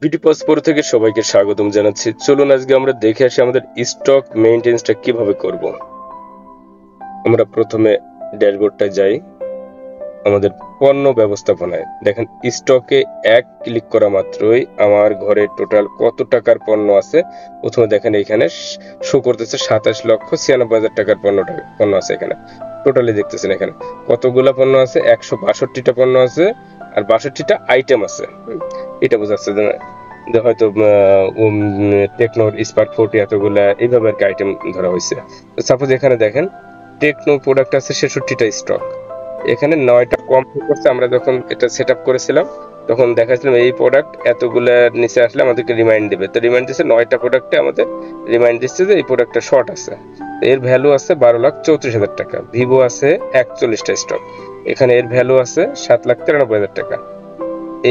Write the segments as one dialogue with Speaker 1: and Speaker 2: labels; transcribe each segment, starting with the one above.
Speaker 1: Video পর থেকে সবাইকে স্বাগতম জানাচ্ছি। চলুন আজকে আমরা দেখে আসি আমাদের স্টক মেইনটেন্সটা কিভাবে করব। আমরা প্রথমে ড্যাশবোর্ডটা যাই, আমাদের পণ্য ব্যবস্থাপনায় দেখেন স্টকে এক ক্লিক করা মাত্রই আমার ঘরে টোটাল কত টাকার পণ্য আছে। প্রথমে দেখেন এখানে শো করতেছে 27,96,হাজার টাকার পণ্য আছে। এখানে টোটালি দেখতেছেন এখানে কতগুলা পণ্য আছে, 162টা পণ্য আছে আর 62টা আইটেম আছে। এটা বোঝাচ্ছে যে হয়তো টেকনোর স্পার্ক 40 এতগুলা এইভাবে আর কি আইটেম ধরা হয়েছে। সাপোজ এখানে দেখেন টেকনো প্রোডাক্ট আছে 66টা স্টক, এখানে 9টা কম করছে। আমরা যখন এটা সেট আপ করেছিলাম তখন দেখাচ্ছিলাম এই প্রোডাক্ট এতগুলা নিচে আসলে আমাদেরকে রিমাইন্ড দেবে, তো রিমাইন্ড দিচ্ছে 9টা প্রোডাক্টে আমাদের রিমাইন্ড দিচ্ছে যে এই প্রোডাক্টটা শর্ট আছে। এর ভ্যালু আছে 12,34,000 টাকা। ভিভো আছে 41টা স্টক, এখানে এর ভ্যালু আছে 7,93,000 টাকা।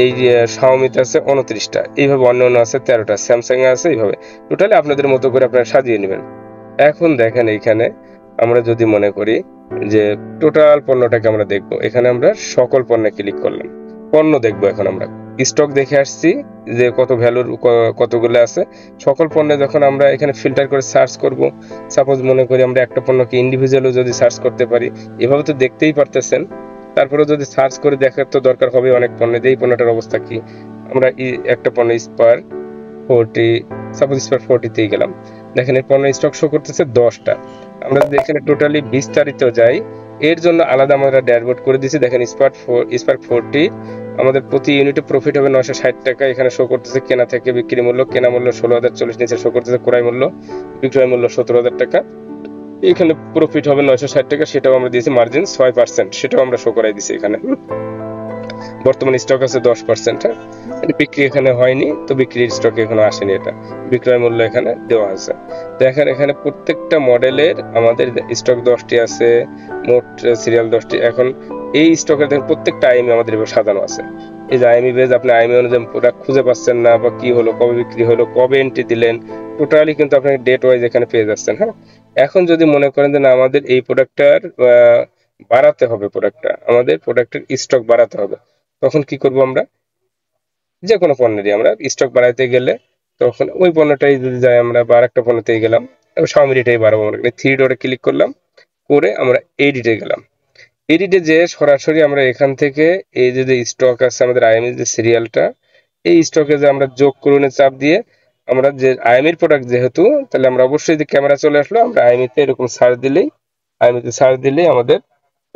Speaker 1: এই শাওমিতে আছে 29টা, এইভাবে অন্য আছে 13টা, স্যামসাং এ আছে এইভাবে। টোটালি আপনাদের মতো করে আপনারা সাজিয়ে নেবেন। এখন দেখেন এইখানে আমরা যদি মনে করি যে টোটাল পণ্যটাকে আমরা দেখব, এখানে আমরা সকল পণ্যে ক্লিক করলাম, পণ্য দেখব। এখন আমরা স্টক দেখে আসছি যে কত ভ্যালুর কতগুলো আছে। সকল পণ্যে যখন আমরা এখানে ফিল্টার করে সার্চ করব, সাপোজ মনে করি আমরা একটা পণ্যকে ইন্ডিভিজুয়ালও যদি সার্চ করতে পারি, এভাবে তো দেখতেই পারতেছেন। তারপরে যদি সার্চ করে দেখার তো দরকার হবে অনেক পণ্যে যে এই পণ্যটার অবস্থা কি। আমরা একটা পণ্য স্পার 40, সাপোজ স্পার 40তেই গেলাম, দেখেন এর পণ্য স্টক শো করতেছে 10টা। আমরা যদি এখানে টোটালি বিস্তারিত যাই, এর জন্য আলাদা আমরা ড্যাশবোর্ড করে দিয়েছি। দেখেন স্পার্ক 40 আমাদের প্রতি ইউনিটে প্রফিট হবে 960 টাকা। এখানে শো করতেছে কেনা থেকে বিক্রি মূল্য, কেনা মূল্য 16,040, নিচে শো করতেছে ক্রয় মূল্য, বিক্রয় মূল্য 17,000 টাকা। এখানে প্রফিট হবে 960 টাকা, সেটাও আমরা দিয়েছি মার্জিন 6%, সেটাও আমরা শো করাই দিয়েছি এখানে। বর্তমানে স্টক আছে 10%। হ্যাঁ, বিক্রি এখানে হয়নি, তো বিক্রির স্টক এখনো আসেনি, এটা বিক্রয় মূল্য এখানে দেওয়া আছে। দেখেন এখানে প্রত্যেকটা মডেলের আমাদের স্টক 10টি আছে, মোট সিরিয়াল 10টি। এখন এই স্টকের দেখেন প্রত্যেকটা আইএমই আমাদের এভাবে সাজানো আছে। এই যে আইএমই বেজ, আপনি আইএমই অনুযায়ী প্রোডাক্ট খুঁজে পাচ্ছেন না বা কি হলো, কবে বিক্রি হলো, কবে এন্ট্রি দিলেন, টোটালি কিন্তু আপনি ডেট ওয়াইজ এখানে পেয়ে যাচ্ছেন। হ্যাঁ, এখন যদি মনে করেন যে না আমাদের এই প্রোডাক্টটার বাড়াতে হবে, আমাদের প্রোডাক্টের স্টক বাড়াতে হবে, তখন কি করব আমরা, যে কোনো পণ্যেরই আমরা স্টক বাড়াইতে গেলে তখন ওই পণ্যটাই যদি যাই আমরা বা আরেকটা পণ্যতেই গেলাম, শাওমিটাই বাড়াবো, আমরা থ্রি ডটে ক্লিক করলাম, করে আমরা এডিটে গেলাম। এডিটে যে সরাসরি আমরা এখান থেকে এই যে স্টক আছে আমাদের আইএমএস যে সিরিয়ালটা, এই স্টকে যে আমরা যোগ করুনে চাপ দিয়ে আমরা যে আইএমএর প্রোডাক্ট যেহেতু, তাহলে আমরা অবশ্যই যে ক্যামেরা চলে আসলো, আমরা আইএমএতে এরকম সার্চ দিলেই আমাদের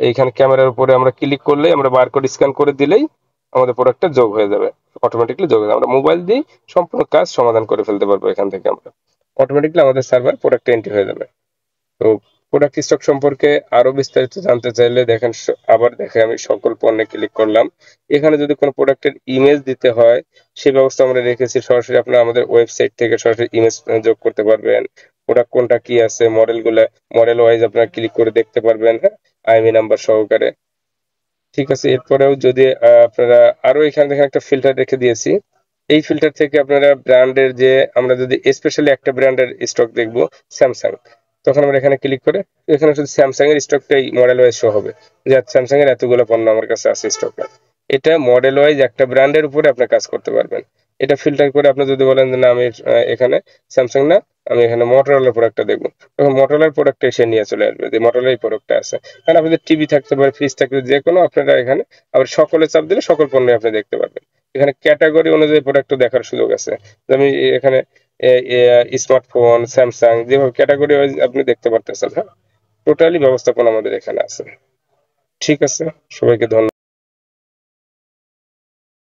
Speaker 1: এইখানে ক্যামেরার উপরে আমরা ক্লিক করলেই, আমরা বারকোড স্ক্যান করে দিলেই আমাদের প্রোডাক্টটা যোগ হয়ে যাবে, অটোমেটিকলি যোগ হয়ে যাবে। আমরা মোবাইল দিয়ে সম্পূর্ণ কাজ সমাধান করে ফেলতে পারবো। এখান থেকে আমরা অটোমেটিকলি আমাদের সার্ভার প্রোডাক্ট এন্ট্রি হয়ে যাবে। তো প্রোডাক্ট স্টক সম্পর্কে আরো বিস্তারিত জানতে চাইলে দেখেন, আবার দেখে আমি সকল পণ্যে ক্লিক করলাম। এখানে যদি কোনো প্রোডাক্টের ইমেজ দিতে হয়, সেই ব্যবস্থা আমরা রেখেছি। সরাসরি আপনারা আমাদের ওয়েবসাইট থেকে সরাসরি ইমেজ যোগ করতে পারবেন। প্রোডাক্ট কোনটা কি আছে, মডেল ওয়াইজ আপনারা ক্লিক করে দেখতে পারবেন, হ্যাঁ, আইএমই নাম্বার সহকারে। ঠিক আছে, এরপরেও যদি আপনারা আরো এখানে দেখেন একটা ফিল্টার রেখে দিয়েছি। এই ফিল্টার থেকে আপনারা ব্র্যান্ডের যে, আমরা যদি স্পেশালি একটা ব্র্যান্ডের স্টক দেখবো, স্যামসাং, তখন আমরা এখানে ক্লিক করে এখানে শুধু স্যামসাং এর স্টকটাই মডেল ওয়াইজ শো হবে, যে স্যামসাং এর এতগুলো পণ্য আমার কাছে আছে স্টকে। এটা মডেল ওয়াইজ একটা ব্র্যান্ডের উপরে আপনি কাজ করতে পারবেন। এটা ফিল্টার করে আপনি যদি বলেন যে না আমি এখানে স্যামসাং না, আমি এখানে মোটরোলার প্রোডাক্টটা দেখবো, তখন মোটরোলার প্রোডাক্টটা এসে নিয়ে চলে আসবে যে মোটরোলার এই প্রোডাক্টটা আছে। কারণ আপনাদের টিভি থাকতে পারে, ফ্রিজ থাকতে পারে, যে কোনো আপনারা এখানে আবার সকলে চাপ দিলে সকল পণ্য আপনি দেখতে পারবেন। এখানে ক্যাটাগরি অনুযায়ী প্রোডাক্ট দেখার সুযোগ আছে। আমি এখানে স্মার্টফোন, স্যামসাং, যেভাবে ক্যাটাগরি ওয়াইজ আপনি দেখতে পারতেছেন। হ্যাঁ, টোটালি ব্যবস্থাপনা আমাদের এখানে আছে। ঠিক আছে, সবাইকে ধন্যবাদ।